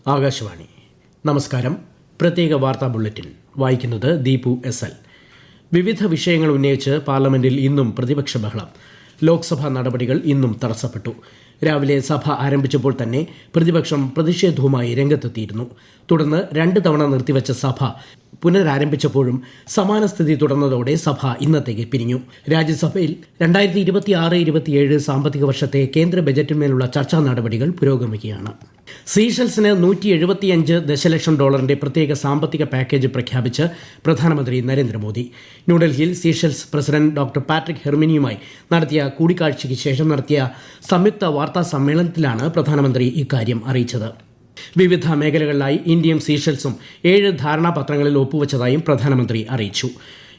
ആകാശവാണി. നമസ്കാരം. പ്രത്യേക വാർത്താ ബുള്ളറ്റിൻ വായിക്കുന്നത് ദീപു എസ്. വിവിധ വിഷയങ്ങൾ ഉന്നയിച്ച് പാർലമെന്റിൽ ഇന്നും പ്രതിപക്ഷ ബഹളം. ലോക്സഭാ നടപടികൾ ഇന്നും തടസ്സപ്പെട്ടു. രാവിലെ സഭ ആരംഭിച്ചപ്പോൾ തന്നെ പ്രതിപക്ഷം പ്രതിഷേധവുമായി രംഗത്തെത്തിയിരുന്നു. തുടർന്ന് 2 തവണ നിർത്തിവച്ച സഭ പുനരാരംഭിച്ചപ്പോഴും സമാന സ്ഥിതി തുടർന്നതോടെ സഭ ഇന്നത്തേക്ക് പിരിഞ്ഞു. രാജ്യസഭയിൽ 2026-27 സാമ്പത്തിക വർഷത്തെ കേന്ദ്ര ബജറ്റിന്മേലുള്ള ചർച്ചാ നടപടികൾ പുരോഗമിക്കുകയാണ്. സീഷെൽസിന് $175 ദശലക്ഷം പ്രത്യേക സാമ്പത്തിക പാക്കേജ് പ്രഖ്യാപിച്ച് പ്രധാനമന്ത്രി നരേന്ദ്രമോദി. ന്യൂഡൽഹിയിൽ സീഷെൽസ് പ്രസിഡന്റ് ഡോക്ടർ പാട്രിക് ഹെർമിനിയുമായി നടത്തിയ കൂടിക്കാഴ്ചയ്ക്ക് ശേഷം നടത്തിയ സംയുക്ത വാർത്താ സമ്മേളനത്തിലാണ് പ്രധാനമന്ത്രി ഇക്കാര്യം അറിയിച്ചത്. വിവിധ മേഖലകളിലായി ഇന്ത്യയും സീഷെൽസും 7 ധാരണാപത്രങ്ങളിൽ ഒപ്പുവച്ചതായും പ്രധാനമന്ത്രി അറിയിച്ചു.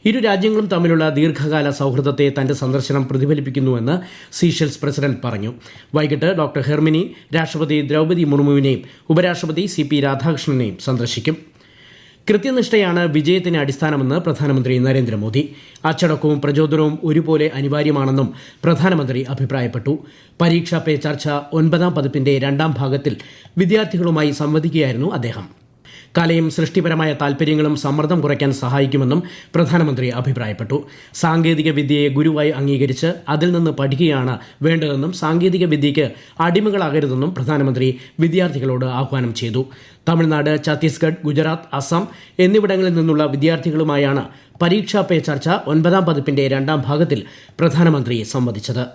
ഇരു രാജ്യങ്ങളും തമ്മിലുള്ള ദീർഘകാല സൗഹൃദത്തെ തന്റെ സന്ദർശനം പ്രതിഫലിപ്പിക്കുന്നുവെന്ന് സീഷെൽസ് പ്രസിഡന്റ് പറഞ്ഞു. വൈകിട്ട് ഡോക്ടർ ഹെർമിനി രാഷ്ട്രപതി ദ്രൗപദി മുർമുവിനെയും ഉപരാഷ്ട്രപതി CP രാധാകൃഷ്ണനെയും സന്ദർശിക്കും. കൃത്യനിഷ്ഠയാണ് വിജയത്തിന് അടിസ്ഥാനമെന്ന് പ്രധാനമന്ത്രി നരേന്ദ്രമോദി. അച്ചടക്കവും പ്രചോദനവും ഒരുപോലെ അനിവാര്യമാണെന്നും പ്രധാനമന്ത്രി അഭിപ്രായപ്പെട്ടു. പരീക്ഷാ പേ ചർച്ച 9ാം പതിപ്പിന്റെ 2ാം ഭാഗത്തിൽ വിദ്യാർത്ഥികളുമായി സംവദിക്കുകയായിരുന്നു അദ്ദേഹം. കലയും സൃഷ്ടിപരമായ താൽപര്യങ്ങളും സമ്മർദ്ദം കുറയ്ക്കാൻ സഹായിക്കുമെന്നും പ്രധാനമന്ത്രി അഭിപ്രായപ്പെട്ടു. സാങ്കേതിക വിദ്യയെ ഗുരുവായി അംഗീകരിച്ച് അതിൽ നിന്ന് പഠിക്കുകയാണ് വേണ്ടതെന്നും സാങ്കേതിക വിദ്യയ്ക്ക് അടിമകളാകരുതെന്നും പ്രധാനമന്ത്രി വിദ്യാർത്ഥികളോട് ആഹ്വാനം ചെയ്തു. തമിഴ്നാട്, ഛത്തീസ്ഗഡ്, ഗുജറാത്ത്, അസം എന്നിവിടങ്ങളിൽ നിന്നുള്ള വിദ്യാർത്ഥികളുമായാണ് പരീക്ഷാ പേ ചർച്ച 9ാം പതിപ്പിന്റെ 2ാം ഭാഗത്തിൽ പ്രധാനമന്ത്രി സംവദിച്ചത്.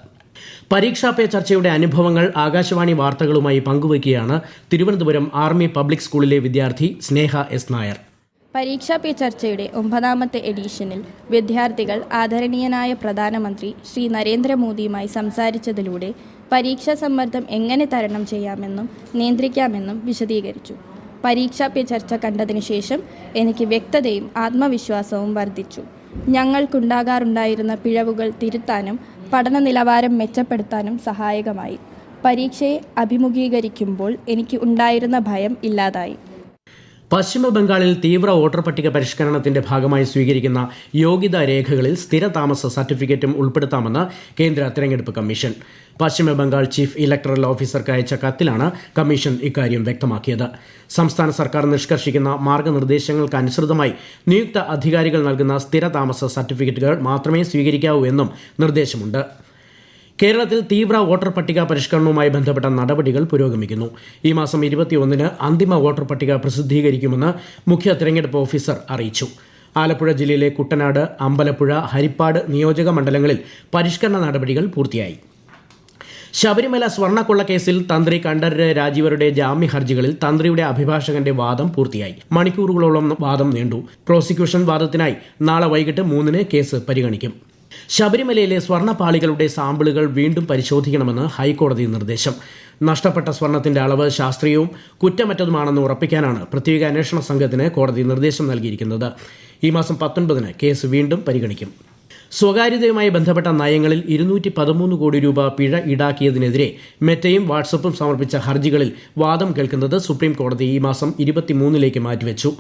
പരീക്ഷാ പേ ചർച്ചയുടെ അനുഭവങ്ങൾ ആകാശവാണി വാർത്തകളുമായി പങ്കുവയ്ക്കുകയാണ് തിരുവനന്തപുരം ആർമി പബ്ലിക് സ്കൂളിലെ വിദ്യാർത്ഥി സ്നേഹ S. നായർ. പരീക്ഷാ പേ ചർച്ചയുടെ 9ാമത്തെ എഡിഷനിൽ വിദ്യാർത്ഥികൾ ആദരണീയനായ പ്രധാനമന്ത്രി ശ്രീ നരേന്ദ്രമോദിയുമായി സംസാരിച്ചതിലൂടെ പരീക്ഷാ സമ്മർദ്ദം എങ്ങനെ തരണം ചെയ്യാമെന്നും നിയന്ത്രിക്കാമെന്നും വിശദീകരിച്ചു. പരീക്ഷാ പേ ചർച്ച കണ്ടതിനു ശേഷം എനിക്ക് വ്യക്തതയും ആത്മവിശ്വാസവും വർദ്ധിച്ചു. ഞങ്ങൾക്കുണ്ടാകാറുണ്ടായിരുന്ന പിഴവുകൾ തിരുത്താനും പഠന നിലവാരം മെച്ചപ്പെടുത്താനും സഹായകമായി. പരീക്ഷയെ അഭിമുഖീകരിക്കുമ്പോൾ എനിക്ക് ഉണ്ടായിരുന്ന ഭയം ഇല്ലാതായി. പശ്ചിമ ബംഗാളിൽ തീവ്ര വോട്ടർ പട്ടിക പരിഷ്കരണത്തിന്റെ ഭാഗമായി സ്വീകരിക്കുന്ന യോഗ്യതാ രേഖകളിൽ സ്ഥിരതാമസ സർട്ടിഫിക്കറ്റും ഉൾപ്പെടുത്താമെന്ന് കേന്ദ്ര തെരഞ്ഞെടുപ്പ് കമ്മീഷൻ. പശ്ചിമ ബംഗാൾ ചീഫ് ഇലക്ടറൽ ഓഫീസർക്ക് അയച്ച കത്തിലാണ് കമ്മീഷൻ ഇക്കാര്യം വ്യക്തമാക്കിയത്. സംസ്ഥാന സർക്കാർ നിഷ്കർഷിക്കുന്ന മാർഗനിർദ്ദേശങ്ങൾക്കനുസൃതമായി നിയുക്ത അധികാരികൾ നൽകുന്ന സ്ഥിരതാമസ സർട്ടിഫിക്കറ്റുകൾ മാത്രമേ സ്വീകരിക്കാവൂ എന്നും നിർദ്ദേശമുണ്ട്. കേരളത്തിൽ തീവ്ര വോട്ടർ പട്ടിക പരിഷ്കരണവുമായി ബന്ധപ്പെട്ട നടപടികൾ പുരോഗമിക്കുന്നു. ഈ മാസം 21-ന് അന്തിമ വോട്ടർ പട്ടിക പ്രസിദ്ധീകരിക്കുമെന്ന് മുഖ്യ തെരഞ്ഞെടുപ്പ് ഓഫീസർ അറിയിച്ചു. ആലപ്പുഴ ജില്ലയിലെ കുട്ടനാട്, അമ്പലപ്പുഴ, ഹരിപ്പാട് നിയോജക മണ്ഡലങ്ങളിൽ പരിഷ്കരണ നടപടികൾ പൂർത്തിയായി. ശബരിമല സ്വർണ്ണക്കൊള്ളക്കേസിൽ തന്ത്രി കണ്ഠരര് രാജീവരുടെ ജാമ്യ ഹർജികളിൽ തന്ത്രിയുടെ അഭിഭാഷകന്റെ വാദം പൂർത്തിയായി. മണിക്കൂറുകളോളം വാദം നീണ്ടു. പ്രോസിക്യൂഷൻ വാദത്തിനായി നാളെ വൈകിട്ട് 3-ന് കേസ് പരിഗണിക്കും. ശബരിമലയിലെ സ്വർണ്ണപ്പാളികളുടെ സാമ്പിളുകൾ വീണ്ടും പരിശോധിക്കണമെന്ന് ഹൈക്കോടതി നിർദ്ദേശം. നഷ്ടപ്പെട്ട സ്വർണത്തിന്റെ അളവ് ശാസ്ത്രീയവും കുറ്റമറ്റതുമാണെന്ന് ഉറപ്പിക്കാനാണ് പ്രത്യേക അന്വേഷണ സംഘത്തിന് കോടതി നിർദ്ദേശം നൽകിയിരിക്കുന്നത്. ഈ മാസം 19-ന് കേസ് വീണ്ടും പരിഗണിക്കും. സ്വകാര്യതയുമായി ബന്ധപ്പെട്ട നയങ്ങളിൽ 213 കോടി രൂപ പിഴ ഈടാക്കിയതിനെതിരെ മെറ്റയും വാട്സപ്പും സമർപ്പിച്ച ഹർജികളിൽ വാദം കേൾക്കുന്നത് സുപ്രീം കോടതി ഈ മാസം 23-ലേക്ക് മാറ്റിവെച്ചു.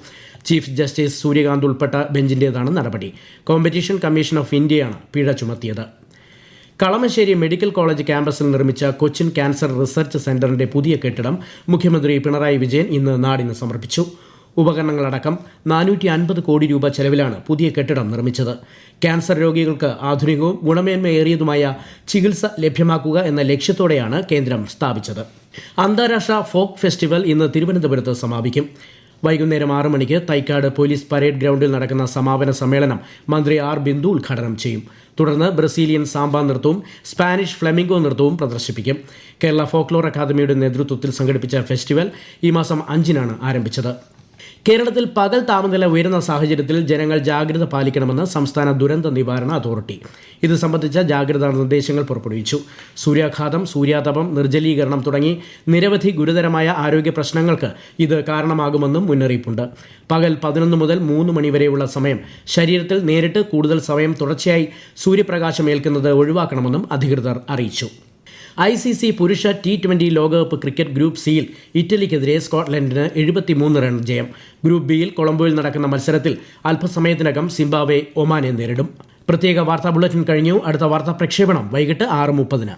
ചീഫ് ജസ്റ്റിസ് സൂര്യകാന്ത് ഉൾപ്പെട്ട ബെഞ്ചിന്റേതാണ് നടപടി. കോമ്പറ്റീഷൻ കമ്മീഷൻ ഓഫ് ഇന്ത്യയാണ് പിഴ ചുമത്തിയത്. കളമശ്ശേരി മെഡിക്കൽ കോളേജ് ക്യാമ്പസിൽ നിർമ്മിച്ച കൊച്ചിൻ ക്യാൻസർ റിസർച്ച് സെന്ററിന്റെ പുതിയ കെട്ടിടം മുഖ്യമന്ത്രി പിണറായി വിജയൻ ഇന്ന് നാടിന് സമർപ്പിച്ചു. ഉപകരണങ്ങളടക്കം 450 കോടി രൂപ ചെലവിലാണ് പുതിയ കെട്ടിടം നിർമ്മിച്ചത്. ക്യാൻസർ രോഗികൾക്ക് ആധുനികവും ഗുണമേന്മയേറിയതുമായ ചികിത്സ ലഭ്യമാക്കുക എന്ന ലക്ഷ്യത്തോടെയാണ് കേന്ദ്രം സ്ഥാപിച്ചത്. അന്താരാഷ്ട്ര ഫോക്ക് ഫെസ്റ്റിവൽ ഇന്ന് തിരുവനന്തപുരത്ത് സമാപിക്കും. വൈകുന്നേരം 6 മണിക്ക് തൈക്കാട് പോലീസ് പരേഡ് ഗ്രൗണ്ടിൽ നടക്കുന്ന സമാപന സമ്മേളനം മന്ത്രി R. ബിന്ദു ഉദ്ഘാടനം ചെയ്യും. തുടർന്ന് ബ്രസീലിയൻ സാമ്പ നൃത്തവും സ്പാനിഷ് ഫ്ലെമിംഗോ നൃത്തവും പ്രദർശിപ്പിക്കും. കേരള ഫോക്ലോർ അക്കാദമിയുടെ നേതൃത്വത്തിൽ സംഘടിപ്പിച്ച ഫെസ്റ്റിവൽ ഈ മാസം 5-നാണ് ആരംഭിച്ചത്. കേരളത്തിൽ പകൽ താപനില ഉയരുന്ന സാഹചര്യത്തിൽ ജനങ്ങൾ ജാഗ്രത പാലിക്കണമെന്ന് സംസ്ഥാന ദുരന്ത നിവാരണ അതോറിറ്റി. ഇത് സംബന്ധിച്ച ജാഗ്രതാ നിർദ്ദേശങ്ങൾ പുറപ്പെടുവിച്ചു. സൂര്യാഘാതം, സൂര്യാതപം, നിർജ്ജലീകരണം തുടങ്ങി നിരവധി ഗുരുതരമായ ആരോഗ്യ പ്രശ്നങ്ങൾക്ക് ഇത് കാരണമാകുമെന്നും മുന്നറിയിപ്പുണ്ട്. പകൽ 11 മുതൽ 3 മണി വരെയുള്ള സമയം ശരീരത്തിൽ നേരിട്ട് കൂടുതൽ സമയം തുടർച്ചയായി സൂര്യപ്രകാശം ഏൽക്കുന്നത് ഒഴിവാക്കണമെന്നും അധികൃതർ അറിയിച്ചു. ICC പുരുഷ T20 ലോകകപ്പ് ക്രിക്കറ്റ് ഗ്രൂപ്പ് സിയിൽ ഇറ്റലിക്കെതിരെ സ്കോട്ട്ലൻഡിന് 73 റൺ ജയം. ഗ്രൂപ്പ് ബിയിൽ കൊളംബോയിൽ നടക്കുന്ന മത്സരത്തിൽ അല്പസമയത്തിനകം സിംബാബ്വെ ഒമാനെ നേരിടും. പ്രത്യേക വാർത്താ ബുള്ളറ്റിൻ കഴിഞ്ഞു. അടുത്ത വാർത്താ പ്രക്ഷേപണം വൈകിട്ട് 6:30-ന്.